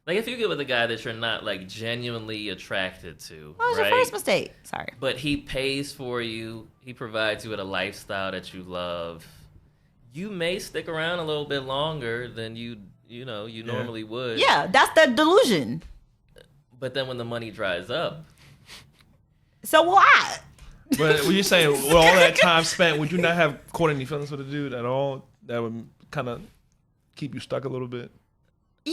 Like, if you get with a guy that you're not, like, genuinely attracted to, What was right? your first mistake? Sorry. But he pays for you. He provides you with a lifestyle that you love. You may stick around a little bit longer than you normally would. Yeah, that's the delusion. But then when the money dries up. So what? But when you're saying, with all that time spent, would you not have caught any feelings for the dude at all? That would kind of keep you stuck a little bit? Yeah.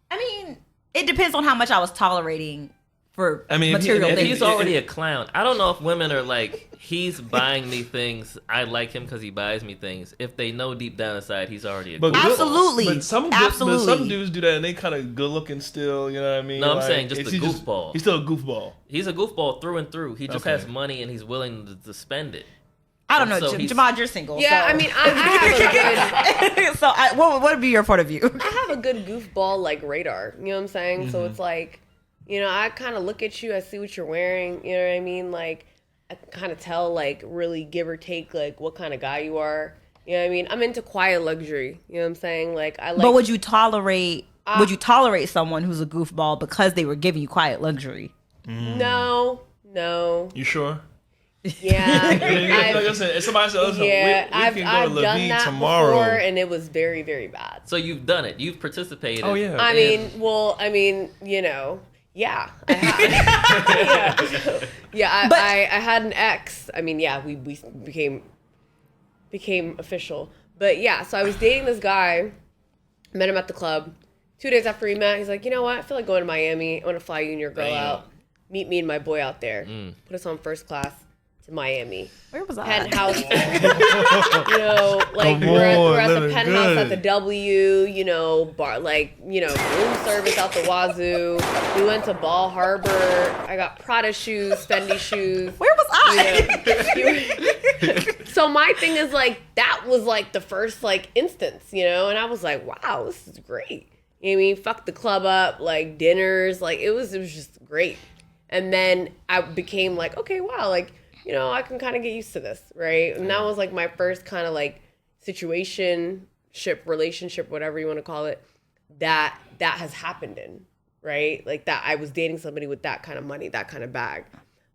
I mean, it depends on how much I was tolerating for material if things. he's already a clown, I don't know if women are like, he's buying me things, I like him because he buys me things. If they know deep down inside he's already a goofball. Absolutely. But some dudes do that and they kind of good looking still, you know what I mean? No, I'm saying just a he's goofball. He's still a goofball. He's a goofball through and through. He just Okay. has money and he's willing to spend it. I don't know, So Jamad, you're single. Yeah, so. I mean, I have a good, So what would be your point of view? I have a good goofball like radar. You know what I'm saying? So it's like, you know, I kind of look at you, I see what you're wearing. You know what I mean? Like, I kind of tell, like, really give or take, like, what kind of guy you are. You know what I mean? I'm into quiet luxury. You know what I'm saying? Like, I like. But would you tolerate someone who's a goofball because they were giving you quiet luxury? No. You sure? Yeah. Like I said, if somebody said, listen, we can go to I've done Levine that tomorrow. before, and it was very, very bad. So you've done it. You've participated. Oh, yeah. I mean, you know, yeah, I have. yeah, I had an ex. I mean, yeah, we became official. But yeah, so I was dating this guy, met him at the club. 2 days after we met, he's like, you know what? I feel like going to Miami. I want to fly you and your girl out. Meet me and my boy out there. Put us on first class to Miami. Where was I? Penthouse. You know, like we're at the penthouse good. at the W, you know, bar, like, you know, room service out the wazoo. We went to Ball Harbor. I got Prada shoes, Fendi shoes. Where was I? So my thing is, like, that was like the first like instance, you know, and I was like, wow, this is great. You know what I mean? Fuck the club up, like dinners, like it was just great. And then I became like, okay, wow, like, you know, I can kind of get used to this, right? And that was like my first kind of like relationship, whatever you want to call it, that has happened in, right? Like that I was dating somebody with that kind of money, that kind of bag.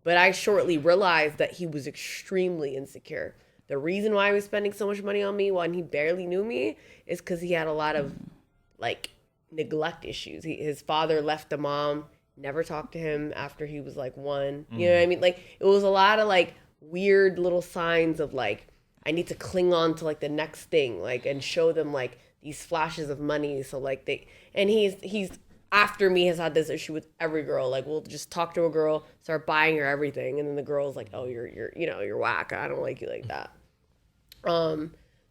But I shortly realized that he was extremely insecure. The reason why he was spending so much money on me when he barely knew me is because he had a lot of like neglect issues. His father left the mom, never talked to him after he was like 1. You know what I mean? Like it was a lot of like weird little signs of like, I need to cling on to like the next thing, like, and show them like these flashes of money. So like he's after me has had this issue with every girl. Like we'll just talk to a girl, start buying her everything. And then the girl's like, oh, you're whack. I don't like you like that.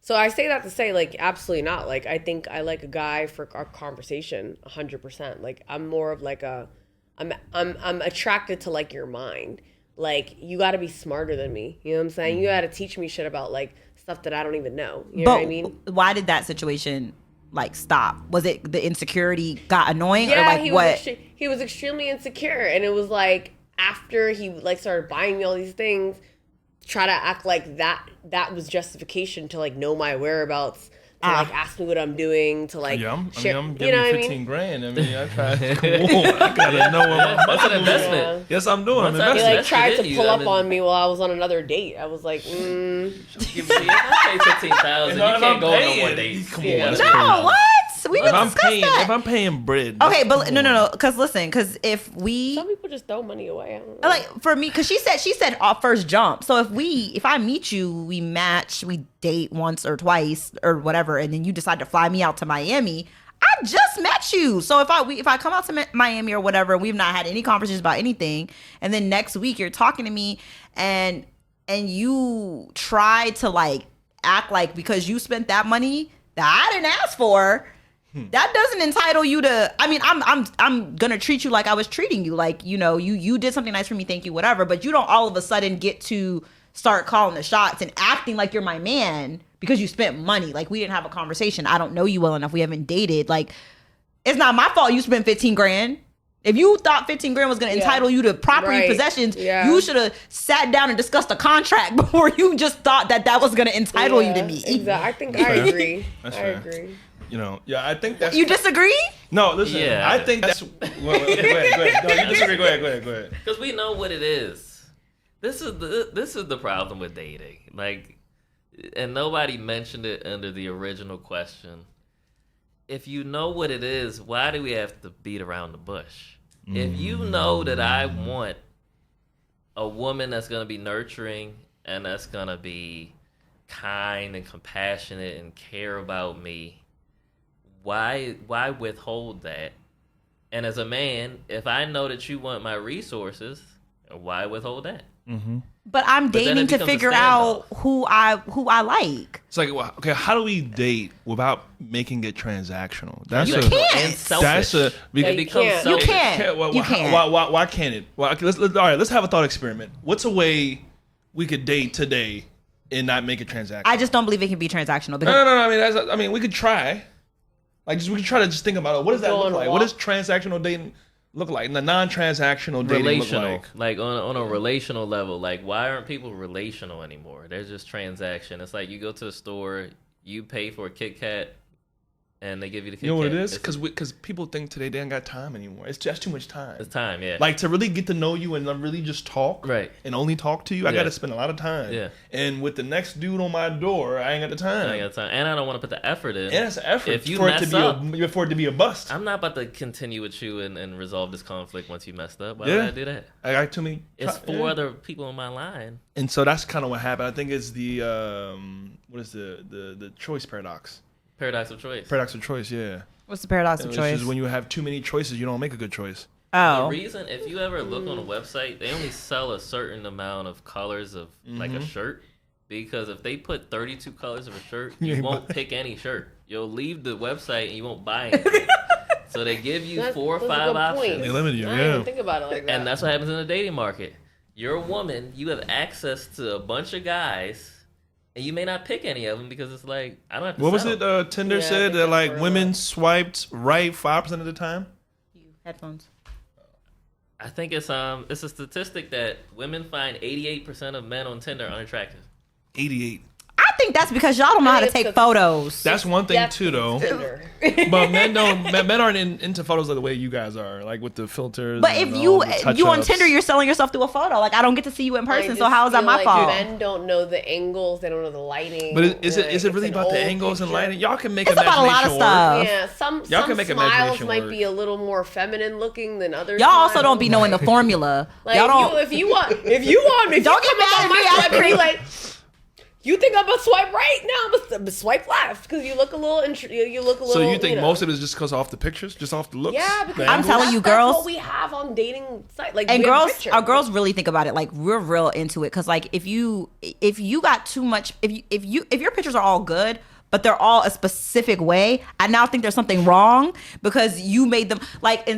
So I say that to say, like, absolutely not. Like, I think I like a guy for our conversation 100%. Like, I'm more of like I'm attracted to like your mind. Like, you got to be smarter than me. You know what I'm saying? You got to teach me shit about like stuff that I don't even know. You know what I mean? Why did that situation like stop? Was it the insecurity got annoying or Yeah, like he was extremely insecure, and it was like after he like started buying me all these things, try to act like that was justification to like know my whereabouts, to like ask me what I'm doing, to like I'm share, giving you know you what I 15 mean? grand. I mean, I try. Come on, I gotta know what I'm That's an investment. Yes, I'm doing. I'm Once I- He investing. like tried to in you, pull I up mean- on me while I was on another date. I was like, Give me, I pay 15,000. You If I'm can't go on no paying, more dates. come You on, gotta that's pay. no, what? We If didn't I'm discuss that. if I'm paying bread. Okay, but no, because listen, because if we some people just throw money away. I don't know. like for me, because she said off first jump. So if I meet you, we match, we date once or twice or whatever, and then you decide to fly me out to Miami. I just met you, so if I come out to Miami or whatever, we've not had any conversations about anything, and then next week you're talking to me, and you try to like act like because you spent that money that I didn't ask for. That doesn't entitle you to. I mean, I'm gonna treat you like I was treating you. Like, you know, you did something nice for me, thank you, whatever. But you don't all of a sudden get to start calling the shots and acting like you're my man because you spent money. Like, we didn't have a conversation. I don't know you well enough. We haven't dated. Like, it's not my fault you spent 15 grand. If you thought 15 grand was gonna entitle you to property Right. possessions, Yeah. you should have sat down and discussed a contract before you just thought that was gonna entitle you to me. Exactly. I think I agree. That's I fair. agree. Yeah, I think that's. You disagree? No, listen. Yeah. I think that's. Go ahead. No, you disagree. Go ahead. Because we know what it is. This is the problem with dating. Like, and nobody mentioned it under the original question. If you know what it is, why do we have to beat around the bush? If you know that I want a woman that's going to be nurturing and that's going to be kind and compassionate and care about me, why withhold that? And as a man, if I know that you want my resources, why withhold that? But I'm But then dating it to becomes a figure out standoff. who I like. It's like, well, okay, how do we date without making it transactional? That's You a. can't. And selfish. That's a. Yeah, It you becomes can't. selfish. You can't. You can't. Why can't it? Well, okay, all right. Let's have a thought experiment. What's a way we could date today and not make it transactional? I just don't believe it can be transactional because No. I mean, we could try. We could try to just think about it. What does that Go look on a like? walk. What does transactional dating look like? And the non-transactional dating Relational, look like? on a relational level. Like, why aren't people relational anymore? They're just transaction. It's like you go to the store, you pay for a Kit Kat, and they give you the Kit Kat. You know what it is? It's- Because people think today they ain't got time anymore. It's just too much time. It's time, yeah. Like to really get to know you and really just talk, Right. And only talk to you. I Yeah. got to spend a lot of time. Yeah. And with the next dude on my door, I ain't got the time. I ain't got time, and I don't want to put the effort in. And it's an effort If you for it to mess be up, for it to be a bust. I'm not about to continue with you and resolve this conflict once you messed up. Why Yeah. would I do that? I got too many. It's yeah. 4 other people in my line. And so that's kind of what happened. I think it's the what is the choice paradox? Paradox of choice. Paradox of choice. Yeah. what's the paradox of Which choice? is when you have too many choices, you don't make a good choice. The Oh, reason, if you ever look on a website, they only sell a certain amount of colors of like a shirt. Because if they put 32 colors of a shirt, You you ain't won't buy- pick any shirt. You'll leave the website and you won't buy anything. So they give you That's- 4 or that's a 5 good options. point. They limit you. I didn't even Yeah. think about it like that. And that's what happens in the dating market. You're a woman, you have access to a bunch of guys, and you may not pick any of them because it's like, I don't have to What was settle. it? Tinder Yeah, I said think that that's like real. women swiped right 5% of the time. headphones. I think it's a statistic that women find 88% of men on Tinder unattractive. 88. I think that's because y'all don't know I how to think it's take the- photos. That's one thing That's too, though. Tinder. But men aren't into photos like the way you guys are, like with the filters. But if and you all the you on touch-ups. Tinder, you're selling yourself through a photo. Like I don't get to see you in I person, so just how is that feel my like fault? Men don't know the angles. They don't know the lighting. But is it Like, really it's an about the old angles and picture. lighting? Y'all can make It's about a lot of imagination stuff. work. Yeah, Y'all some can make smiles imagination might work. be a little more feminine looking than others. Y'all also smiles. don't be knowing the formula. Like y'all don't. if you want, Don't you get come mad up at on my me, I swipe and agree. be like, you think I'm gonna swipe right? No, I'm gonna swipe left because you look a little. You look a little. So you think know. most of it is just because off the pictures, just off the looks? Yeah, because the I'm angles? telling you, that's girls- what we have on dating sites. Like And we have girls, pictures. our girls really think about it. Like we're real into it because like if you got too much, if your pictures are all good, but they're all a specific way, I now think there's something wrong because you made them like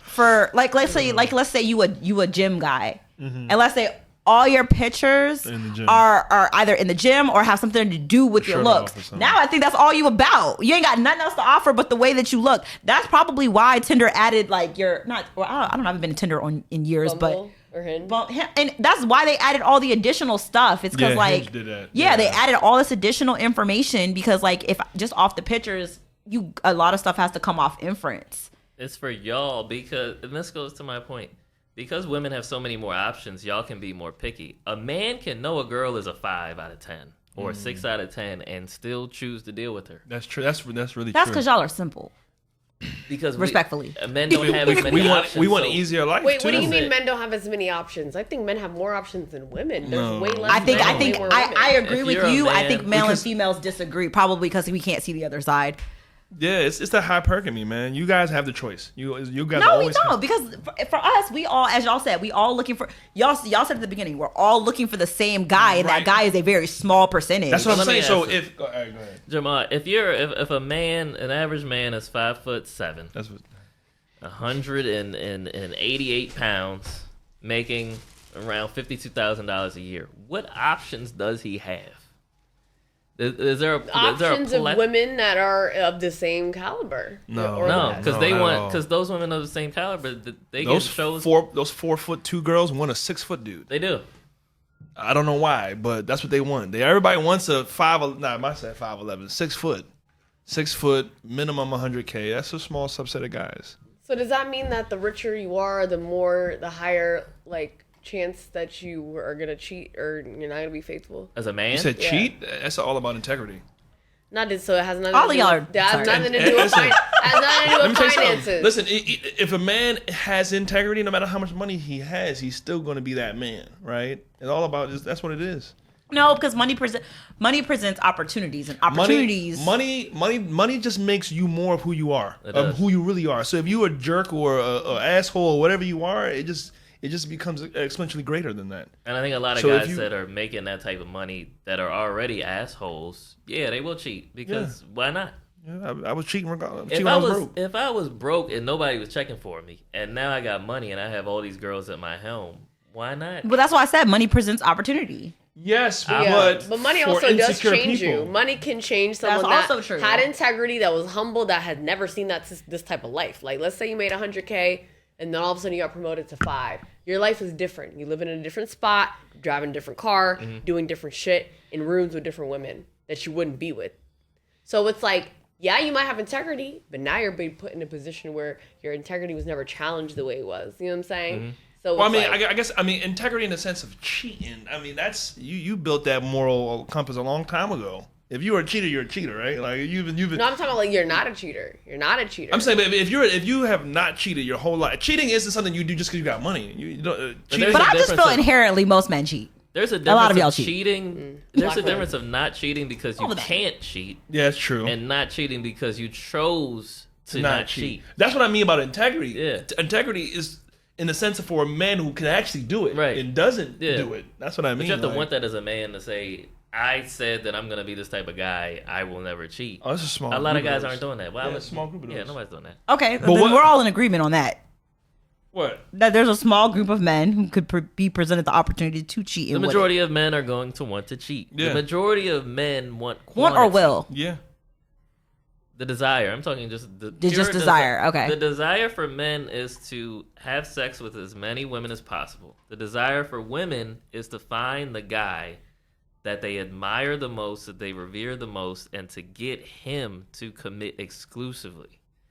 for like let's say you a gym guy, and let's say all your pictures In the gym. are either in the gym or have something to do with your Shirt off or looks. something. Now I think that's all you about. You ain't got nothing else to offer but the way that you look. That's probably why Tinder added like your not. Well, I don't know. I haven't been to Tinder in years, Bumble or Hinge. but and that's why they added all the additional stuff. It's because Yeah, like Hinge did that. Yeah, they Yeah. added all this additional information because like if just off the pictures, a lot of stuff has to come off inference. It's for y'all because, and this goes to my point, because women have so many more options, y'all can be more picky. A man can know a girl is a 5 out of 10 or a 6 out of 10 and still choose to deal with her That's true. That's really That's true. because y'all are simple. because Respectfully. men don't have as many we want options. we want so- easier life Wait, too. what do you That's mean it. men don't have as many options? I think men have more options than women. There's No. way less. I think men, way more women. I agree If with you're a you. I man- think male and Because- females disagree probably because we can't see the other side. Yeah, it's the hypergamy, man. You guys have the choice. You guys No, we always don't because for us, we all, as y'all said, we all looking for y'all said at the beginning, we're all looking for the same guy, and Right. that guy is a very small percentage. That's what I'm Let me saying. So ask if all right, go ahead. Jamal, if a man, an average man is 5'7", That's what. 188 pounds, making around $52,000 a year, what options does he have? Is there a options of pleth- women that are of the same caliber. No. Or No, less. because No, they not at want all. because those women of the same caliber, they get Those shows. 4'2" girls want a 6' dude. They do. I don't know why, but that's what they want. Everybody wants a 5. Nah, I said 5'11", 6 foot. 6 foot, minimum 100K. That's a small subset of guys. So does that mean that the richer you are, the higher like chance that you are gonna cheat or you're not gonna be faithful? As a man, You said Yeah. cheat? That's all about integrity. Not that, so it has nothing. All to of do y'all with, are- that has sorry. nothing to do with Listen. has nothing to do Let me with tell you something. finances. Listen, if a man has integrity, no matter how much money he has, he's still going to be that man, right? It's all about that's what it is. No, because money presents opportunities, and opportunities. Money just makes you more of who you are, It of does. who you really are. So if you're a jerk or a asshole or whatever you are, it just becomes exponentially greater than that. and I think a lot of So if guys you- that are making that type of money that are already assholes, yeah, they will cheat because why not? Yeah, I was cheating regardless. If Cheating I when was broke. if I was broke and nobody was checking for me, and now I got money and I have all these girls at my home, why not? But that's why I said money presents opportunity. Yes, Yeah, but money for also does insecure change you. people. Money can change someone That's that also true. had integrity, that was humble, that had never seen this type of life. Like, let's say you made 100K and then all of a sudden you got promoted to 5. Your life is different. You live in a different spot, driving a different car, doing different shit, in rooms with different women that you wouldn't be with. So it's like, yeah, you might have integrity, but now you're being put in a position where your integrity was never challenged the way it was. You know what I'm saying? So Well, I it's mean, like, I guess integrity in the sense of cheating. I mean, that's you built that moral compass a long time ago. If you were a cheater, you're a cheater, right? Like you've been. no, I'm talking about like you're not a cheater. You're not a cheater. I'm saying, but if you have not cheated your whole life, cheating isn't something you do just because you got money. You don't. Cheating, there's But a I just difference feel of- inherently most men cheat. There's a lot difference of y'all of cheat. cheating. There's a Black difference of not cheating because you All of that. can't cheat, yeah, it's true. and not cheating because you chose to not cheat. That's what I mean about integrity. Yeah. Integrity is in the sense of for a man who can actually do it Right. and doesn't Yeah. do it. That's what I mean. But you have to like- want that as a man to say, I said that I'm gonna be this type of guy. I will never cheat. Oh, that's a small. A lot of group guys those. aren't doing that. Why Yeah, would a small group of Yeah, those. nobody's doing that. Okay, But then what- we're all in agreement on that. What? That there's a small group of men who could be presented the opportunity to cheat. The and majority of men are going to want to cheat. Yeah. The majority of men want want quantity. or will. Yeah. The desire. I'm talking just the Just pure desire, okay. The desire for men is to have sex with as many women as possible. The desire for women is to find the guy that they admire the most, that they revere the most, and to get him to commit exclusively.